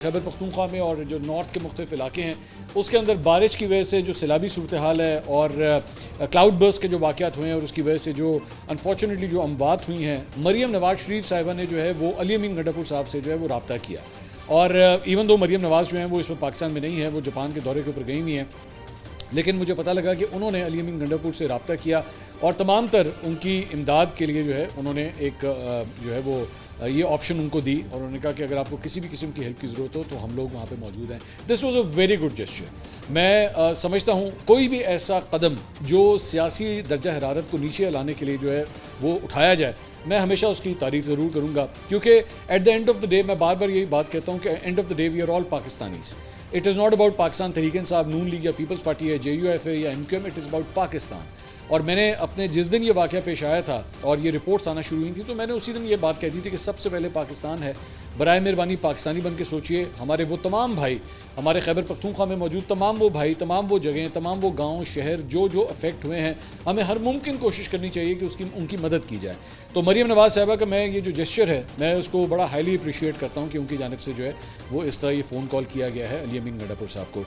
खैबर पख्तूनख्वा में और जो नॉर्थ के मुख्तलिफ इलाके हैं उसके अंदर बारिश की वजह से जो सैलाबी सूरत हाल है और क्लाउड बर्स्ट के जो वाक़यात हुए हैं और उसकी वजह से जो अनफॉर्चुनेटली जो अमवात हुई हैं, मरियम नवाज़ शरीफ साहिबा ने जो है वो अली अमीन गंडापुर साहब से जो है वो रब्ता किया। और इवन दो मरियम नवाज़ जो हैं वो इस वक्त पाकिस्तान में नहीं है, वो जापान के दौरे के ऊपर गई हुई हैं, लेकिन मुझे पता लगा कि उन्होंने अली अमीन गंडापुर से रब्ता किया और तमाम तर उनकी इमदाद के लिए जो है उन्होंने एक जो है वो ये ऑप्शन उनको दी और उन्होंने कहा कि अगर आपको किसी भी किस्म की हेल्प की ज़रूरत हो तो हम लोग वहाँ पे मौजूद हैं। This was a very good gesture. मैं समझता हूँ कोई भी ऐसा कदम जो सियासी दर्जा हरारत को नीचे लाने के लिए जो है वो उठाया जाए, मैं हमेशा उसकी तारीफ़ ज़रूर करूँगा, क्योंकि at the end of the day मैं बार बार यही बात कहता हूँ कि end of the day we are all Pakistanis. It is not about Pakistan Tehreek Insaf, Noon League या पीपल्स पार्टी है, JUF है या MQM, it is about Pakistan. और मैंने अपने जिस दिन ये वाक़या पेश आया था और ये रिपोर्ट्स आना शुरू हुई थी तो मैंने उसी दिन ये बात कह दी थी कि सबसे पहले पाकिस्तान है, बराए मेहरबानी पाकिस्तानी बन के सोचिए। हमारे वो तमाम भाई, हमारे खैबर पख्तूनख्वा में मौजूद तमाम वो भाई, तमाम वो जगहें, तमाम वो गांव शहर जो अफेक्ट हुए हैं, हमें हर मुमकिन कोशिश करनी चाहिए कि उनकी मदद की जाए। तो मरियम नवाज़ साहिबा का मैं ये जो जेस्चर है मैं उसको बड़ा हाईली अप्रिशिएट करता हूँ कि उनकी जानिब से जो है वो इस तरह ये फ़ोन कॉल किया गया है अली अमीन गंडापुर साहब को।